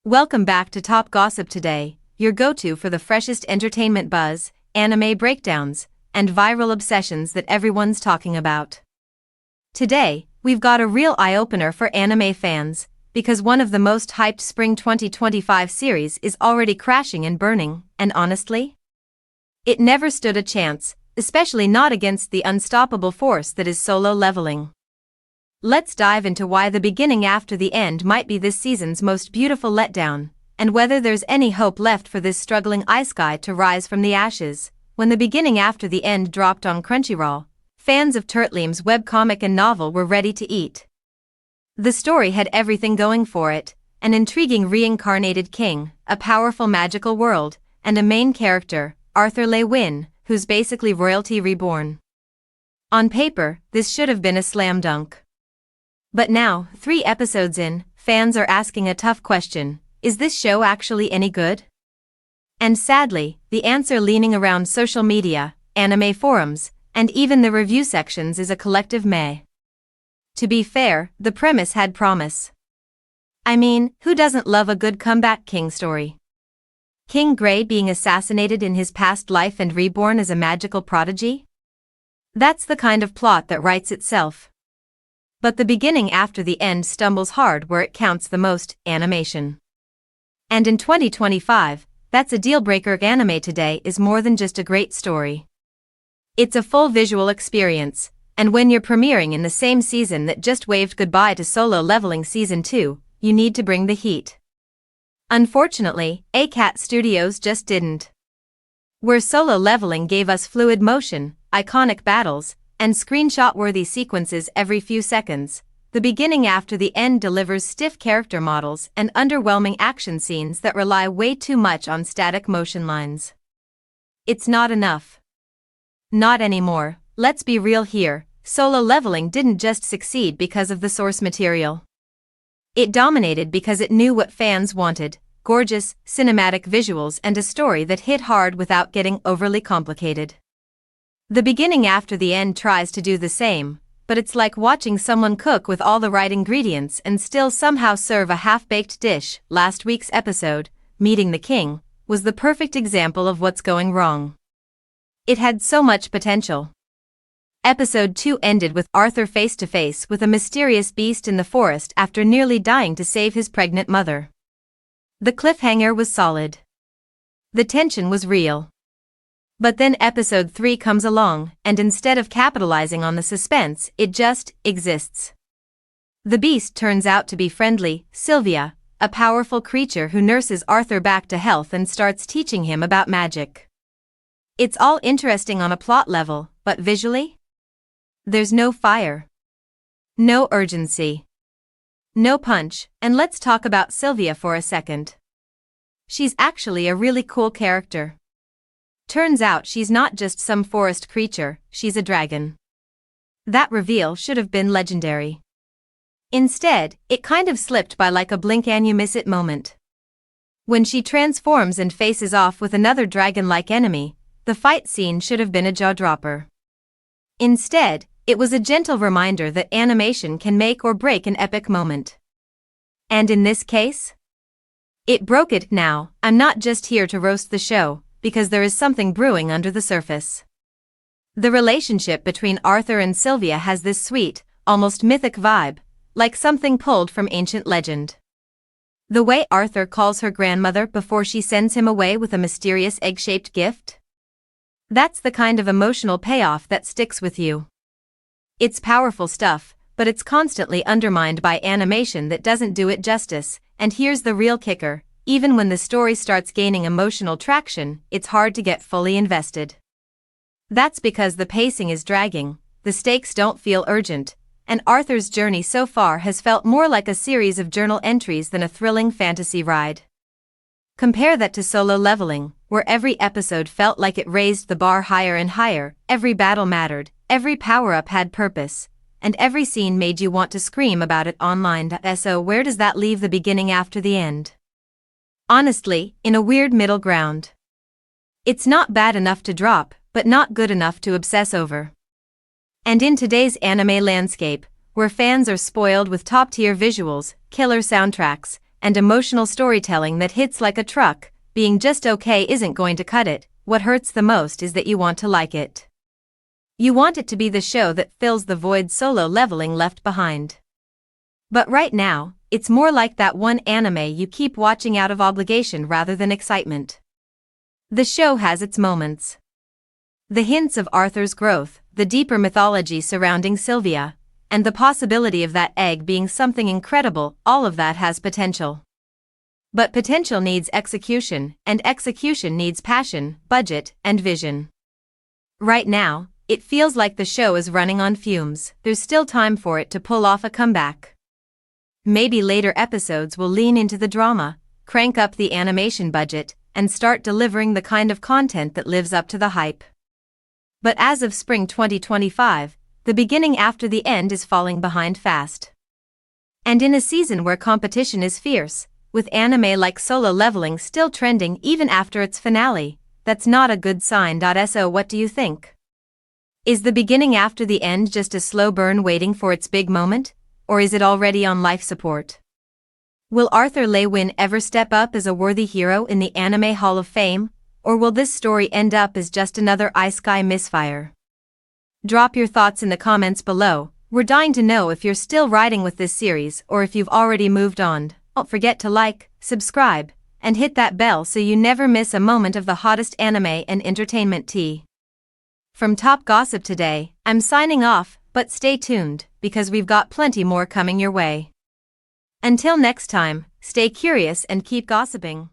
Welcome back to Top Gossip Today, your go-to for the freshest entertainment buzz, anime breakdowns, and viral obsessions that everyone's talking about. Today, we've got a real eye-opener for anime fans, because one of the most hyped Spring 2025 series is already crashing and burning, and honestly, it never stood a chance, especially not against the unstoppable force that is Solo Leveling. Let's dive into why the beginning after the end might be this season's most beautiful letdown, and whether there's any hope left for this struggling ice guy to rise from the ashes. When the beginning after the end dropped on Crunchyroll, fans of Turtle's webcomic and novel were ready to eat. The story had everything going for it: an intriguing reincarnated king, a powerful magical world, and a main character, Arthur Le Guin, who's basically royalty reborn. On paper, this should have been a slam dunk. But now, 3 episodes in, fans are asking a tough question: is this show actually any good? And sadly, the answer leaning around social media, anime forums, and even the review sections is a collective meh. To be fair, the premise had promise. I mean, who doesn't love a good comeback king story? King Grey being assassinated in his past life and reborn as a magical prodigy? That's the kind of plot that writes itself. But the beginning after the end stumbles hard where it counts the most: animation. And in 2025, that's a deal-breaker. Anime today is more than just a great story. It's a full visual experience, and when you're premiering in the same season that just waved goodbye to Solo Leveling Season 2, you need to bring the heat. Unfortunately, ACAT Studios just didn't. Where Solo Leveling gave us fluid motion, iconic battles, and screenshot-worthy sequences every few seconds, the beginning after the end delivers stiff character models and underwhelming action scenes that rely way too much on static motion lines. It's not enough. Not anymore. Let's be real here, Solo Leveling didn't just succeed because of the source material. It dominated because it knew what fans wanted: gorgeous, cinematic visuals and a story that hit hard without getting overly complicated. The beginning after the end tries to do the same, but it's like watching someone cook with all the right ingredients and still somehow serve a half-baked dish. Last week's episode, Meeting the King, was the perfect example of what's going wrong. It had so much potential. Episode 2 ended with Arthur face-to-face with a mysterious beast in the forest after nearly dying to save his pregnant mother. The cliffhanger was solid. The tension was real. But then episode 3 comes along, and instead of capitalizing on the suspense, it just exists. The beast turns out to be friendly, Sylvia, a powerful creature who nurses Arthur back to health and starts teaching him about magic. It's all interesting on a plot level, but visually? There's no fire. No urgency. No punch. And let's talk about Sylvia for a second. She's actually a really cool character. Turns out she's not just some forest creature, she's a dragon. That reveal should have been legendary. Instead, it kind of slipped by like a blink and you miss it moment. When she transforms and faces off with another dragon-like enemy, the fight scene should have been a jaw-dropper. Instead, it was a gentle reminder that animation can make or break an epic moment. And in this case, it broke it. Now, I'm not just here to roast the show, because there is something brewing under the surface. The relationship between Arthur and Sylvia has this sweet, almost mythic vibe, like something pulled from ancient legend. The way Arthur calls her grandmother before she sends him away with a mysterious egg-shaped gift? That's the kind of emotional payoff that sticks with you. It's powerful stuff, but it's constantly undermined by animation that doesn't do it justice. And here's the real kicker: even when the story starts gaining emotional traction, it's hard to get fully invested. That's because the pacing is dragging, the stakes don't feel urgent, and Arthur's journey so far has felt more like a series of journal entries than a thrilling fantasy ride. Compare that to Solo Leveling, where every episode felt like it raised the bar higher and higher, every battle mattered, every power-up had purpose, and every scene made you want to scream about it online. So where does that leave the beginning after the end? Honestly, in a weird middle ground. It's not bad enough to drop, but not good enough to obsess over. And in today's anime landscape, where fans are spoiled with top-tier visuals, killer soundtracks, and emotional storytelling that hits like a truck. Being just okay isn't going to cut it. What hurts the most is that you want to like it. You want it to be the show that fills the void Solo Leveling left behind. But right now, it's more like that one anime you keep watching out of obligation rather than excitement. The show has its moments. The hints of Arthur's growth, the deeper mythology surrounding Sylvia, and the possibility of that egg being something incredible, all of that has potential. But potential needs execution, and execution needs passion, budget, and vision. Right now, it feels like the show is running on fumes. There's still time for it to pull off a comeback. Maybe later episodes will lean into the drama, crank up the animation budget, and start delivering the kind of content that lives up to the hype. But as of spring 2025, the beginning after the end is falling behind fast. And in a season where competition is fierce, with anime like Solo Leveling still trending even after its finale, that's not a good sign. So what do you think? Is the beginning after the end just a slow burn waiting for its big moment, or is it already on life support? Will Arthur Lewin ever step up as a worthy hero in the Anime Hall of Fame, or will this story end up as just another isekai misfire? Drop your thoughts in the comments below. We're dying to know if you're still riding with this series or if you've already moved on. Don't forget to like, subscribe, and hit that bell so you never miss a moment of the hottest anime and entertainment tea. From Top Gossip Today, I'm signing off, but stay tuned, because we've got plenty more coming your way. Until next time, stay curious and keep gossiping.